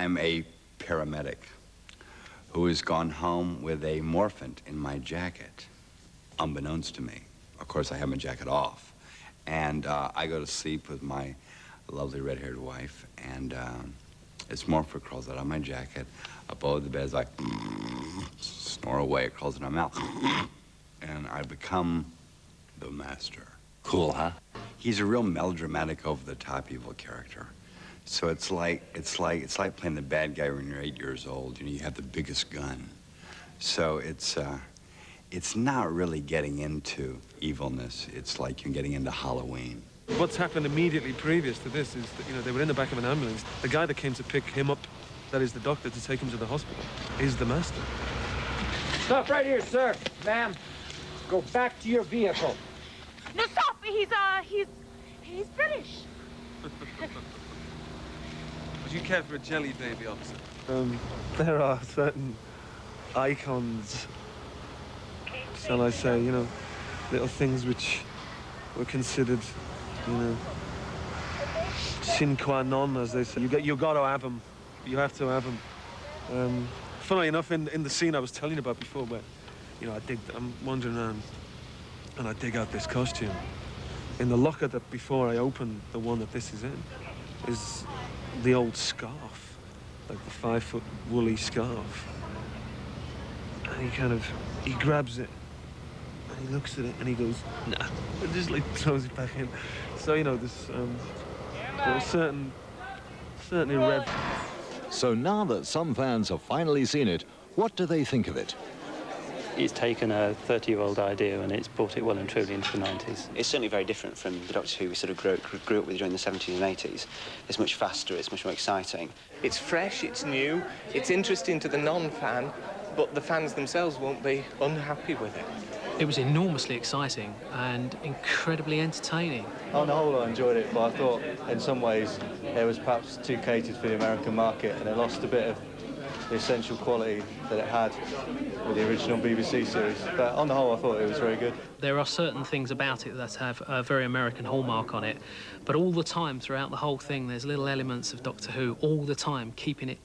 I'm a paramedic who has gone home with a morphant in my jacket, unbeknownst to me. Of course, I have my jacket off. And I go to sleep with my lovely red-haired wife, and this morphant crawls out of my jacket. Above the bed is like, snore away, it crawls in my mouth. And I become the master. Cool, huh? He's a real melodramatic, over-the-top evil character. So it's like playing the bad guy when you're 8 years old. You know, you have the biggest gun. So it's not really getting into evilness. It's like you're getting into Halloween. What's happened immediately previous to this is that, you know, they were in the back of an ambulance. The guy that came to pick him up, that is the doctor, to take him to the hospital, is the master. Stop right here, sir. Ma'am, go back to your vehicle. No, stop! He's British. Would you care for a jelly baby, officer? There are certain icons, shall I say, you know, little things which were considered, you know, sine qua non, as they say. You got to have them. You have to have them. Funnily enough, in the scene I was telling you about before, where, you know, I'm wandering around and I dig out this costume. In the locker that before I open the one that this is in, is the old scarf, like the 5-foot woolly scarf. And he grabs it, and he looks at it, and he goes, nah, and just like throws it back in. So, you know, there's certainly red. So now that some fans have finally seen it, what do they think of it? It's taken a 30-year-old idea and it's brought it well and truly into the 90s. It's certainly very different from the Doctor Who we sort of grew up with during the 70s and 80s. It's much faster, it's much more exciting. It's fresh, it's new, it's interesting to the non-fan, but the fans themselves won't be unhappy with it. It was enormously exciting and incredibly entertaining. On the whole, I enjoyed it, but I thought in some ways it was perhaps too catered for the American market, and it lost a bit of the essential quality that it had with the original BBC series. But on the whole, I thought it was very good. There are certain things about it that have a very American hallmark on it, but all the time, throughout the whole thing, there's little elements of Doctor Who, all the time, keeping it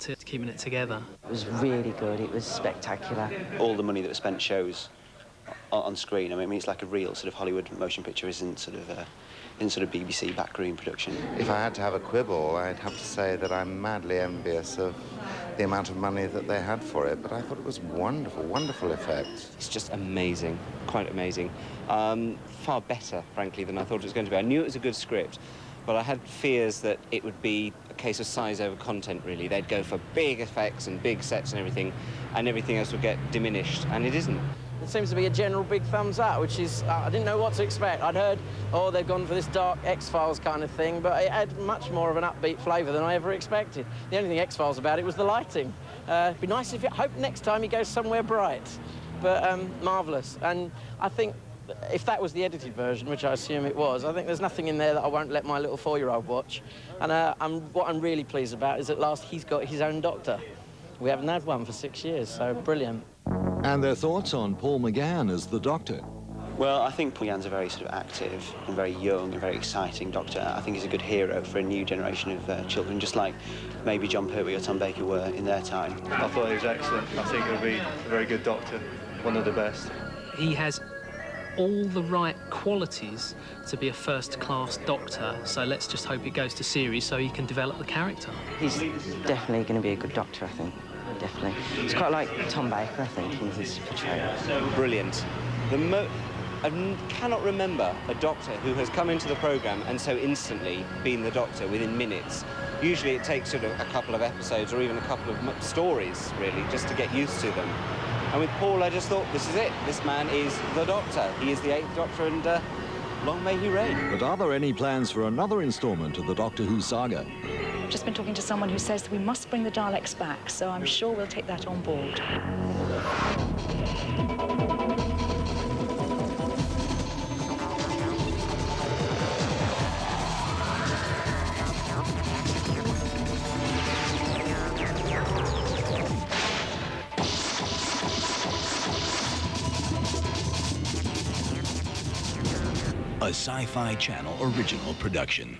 together. It was really good. It was spectacular. All the money that was spent shows on screen. I mean, it's like a real sort of Hollywood motion picture, isn't sort of BBC backroom production. If I had to have a quibble, I'd have to say that I'm madly envious of the amount of money that they had for it, but I thought it was wonderful, wonderful effects. It's just amazing, quite amazing. Far better, frankly, than I thought it was going to be. I knew it was a good script, but I had fears that it would be a case of size over content, really. They'd go for big effects and big sets and everything else would get diminished, and it isn't. It seems to be a general big thumbs up, which is, I didn't know what to expect. I'd heard, oh, they've gone for this dark X-Files kind of thing, but it had much more of an upbeat flavour than I ever expected. The only thing X-Files about it was the lighting. It'd be nice if I hope next time he goes somewhere bright, but marvellous. And I think if that was the edited version, which I assume it was, I think there's nothing in there that I won't let my little 4-year-old watch. And what I'm really pleased about is at last he's got his own Doctor. We haven't had one for 6 years, so brilliant. And their thoughts on Paul McGann as the Doctor. Well, I think Paul McGann's a very sort of active and very young and very exciting Doctor. I think he's a good hero for a new generation of children, just like maybe John Pertwee or Tom Baker were in their time. I thought he was excellent. I think he'll be a very good Doctor, one of the best. He has all the right qualities to be a first-class Doctor, so let's just hope it goes to series so he can develop the character. He's definitely going to be a good Doctor, I think. Definitely. It's quite like Tom Baker, I think, in his portrayal. Brilliant. I cannot remember a Doctor who has come into the programme and so instantly been the Doctor within minutes. Usually it takes sort of a couple of episodes or even a couple of stories, really, just to get used to them. And with Paul, I just thought, this is it. This man is the Doctor. He is the 8th Doctor, and long may he reign. But are there any plans for another instalment of the Doctor Who saga? I've just been talking to someone who says that we must bring the Daleks back, so I'm sure we'll take that on board. A Sci-Fi Channel original production.